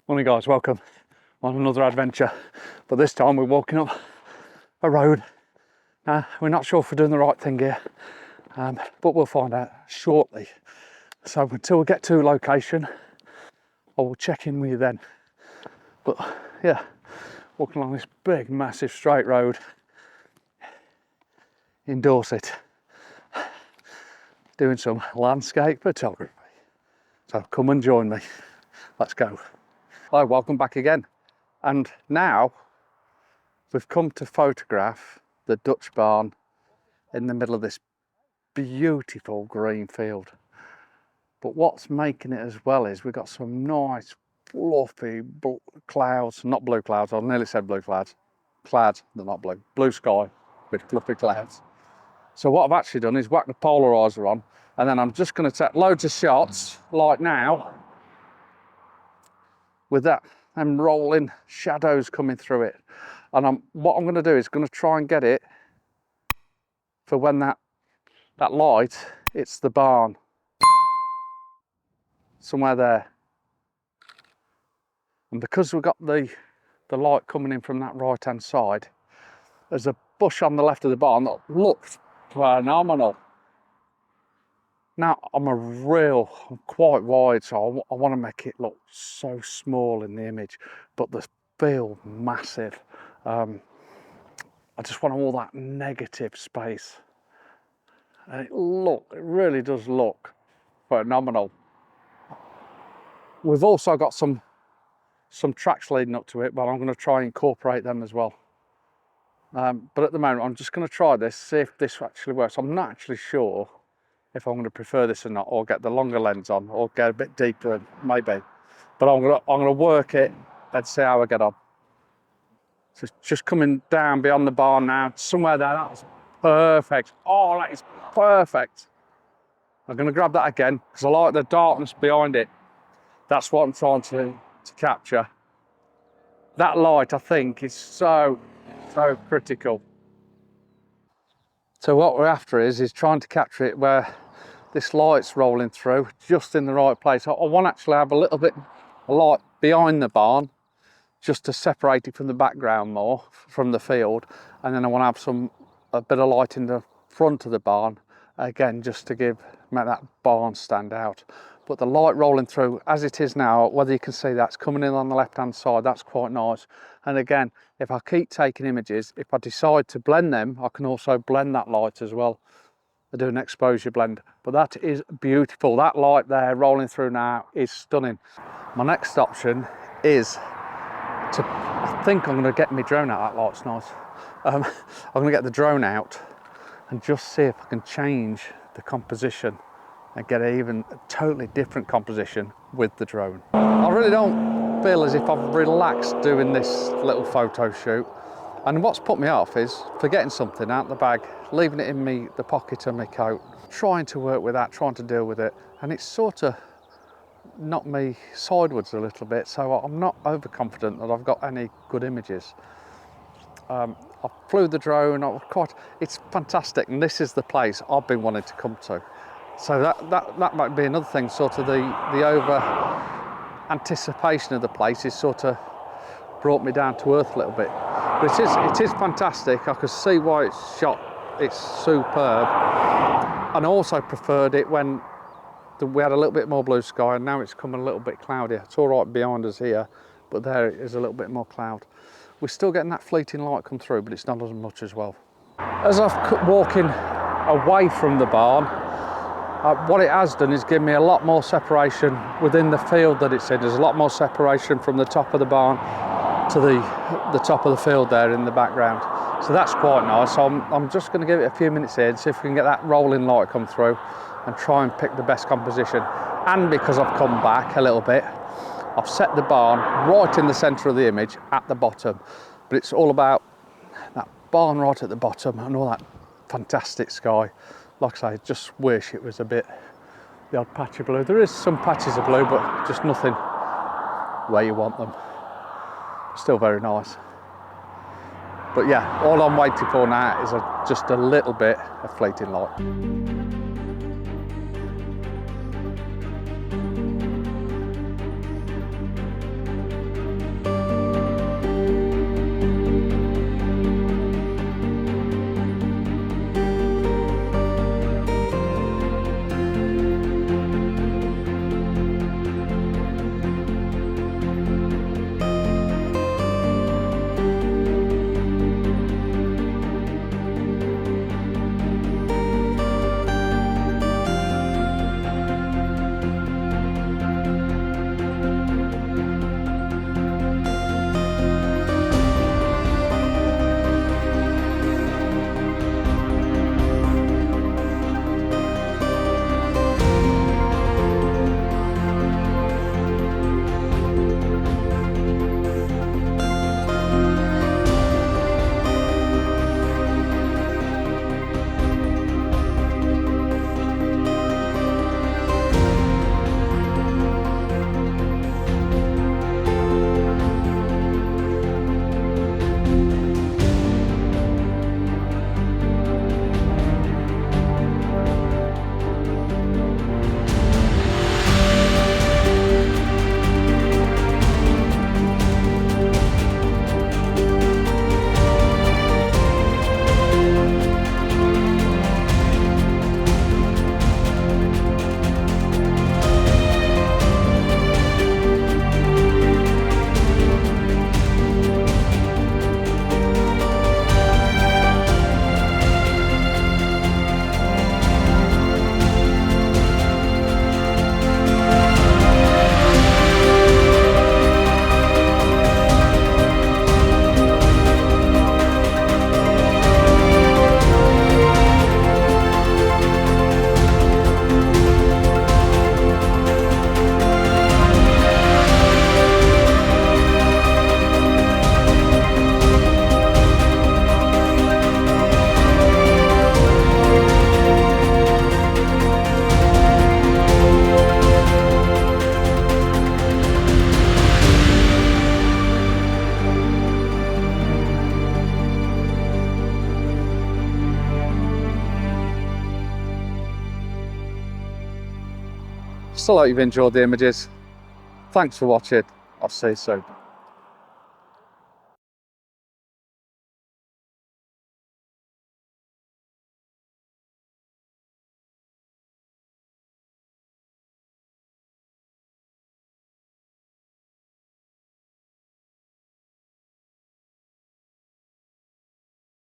Morning guys, welcome on another adventure. But this time we're walking up a road. We're not sure if we're doing the right thing here, but we'll find out shortly. So until we get to location, I will check in with you then. But yeah, walking along this big, massive straight road in Dorset, doing some landscape photography. So come and join me. Let's go. Hi, welcome back again. And now we've come to photograph the Dutch barn in the middle of this beautiful green field. But what's making it as well is we've got some nice fluffy clouds, not blue clouds, I nearly said blue clouds. Clouds, they're not blue. Blue sky with fluffy clouds. So what I've actually done is whack the polarizer on, and then I'm just going to take loads of shots like now with them rolling shadows coming through it. And what I'm going to do is going to try and get it for when that light hits the barn. Somewhere there. And because we've got the light coming in from that right hand side, there's a bush on the left of the barn that looks phenomenal. Now I'm quite wide, so I want to make it look so small in the image, but the field massive. I just want all that negative space, and it really does look phenomenal. We've also got some tracks leading up to it, but I'm going to try and incorporate them as well. But at the moment I'm just going to try this, see if this actually works. I'm not actually sure if I'm going to prefer this or not, or get the longer lens on, or get a bit deeper, maybe. But I'm going to work it and see how I get on. So it's just coming down beyond the barn now, somewhere there. That's perfect. Oh, that is perfect. I'm going to grab that again because I like the darkness behind it. That's what I'm trying to capture. That light, I think, is so critical. So what we're after is trying to capture it where this light's rolling through, just in the right place. I want to actually have a little bit of light behind the barn, just to separate it from the background more, from the field. And then I want to have a bit of light in the front of the barn, again, just to make that barn stand out. But the light rolling through, as it is now, whether you can see that's coming in on the left-hand side, that's quite nice. And again, if I keep taking images, if I decide to blend them, I can also blend that light as well. I do an exposure blend, but that is beautiful. That light there rolling through now is stunning. My next option is I think I'm going to get my drone out. That light's nice. I'm going to get the drone out and just see if I can change the composition and get even a totally different composition with the drone. I really don't feel as if I've relaxed doing this little photo shoot. And what's put me off is forgetting something out the bag, leaving it in the pocket of my coat, trying to work with that, trying to deal with it. And it's sort of knocked me sideways a little bit, so I'm not overconfident that I've got any good images. I flew the drone, it's fantastic, and this is the place I've been wanting to come to. So that might be another thing, sort of the over anticipation of the place is sort of brought me down to earth a little bit. But it is fantastic. I could see why it's shot. It's superb. And I also preferred it when we had a little bit more blue sky, and now it's coming a little bit cloudier. It's all right behind us here, but there it is a little bit more cloud. We're still getting that fleeting light come through, but it's not as much as well. As I'm walking away from the barn, what it has done is give me a lot more separation within the field that it's in. There's a lot more separation from the top of the barn to the top of the field there in the background. So that's quite nice. So I'm just going to give it a few minutes here and see if we can get that rolling light come through and try and pick the best composition. And because I've come back a little bit, I've set the barn right in the centre of the image at the bottom. But it's all about that barn right at the bottom and all that fantastic sky. Like I say, just wish it was the odd patch of blue. There is some patches of blue, but just nothing where you want them. Still very nice. But yeah, all I'm waiting for now is just a little bit of fleeting light. I hope you've enjoyed the images. Thanks for watching. I'll see you soon.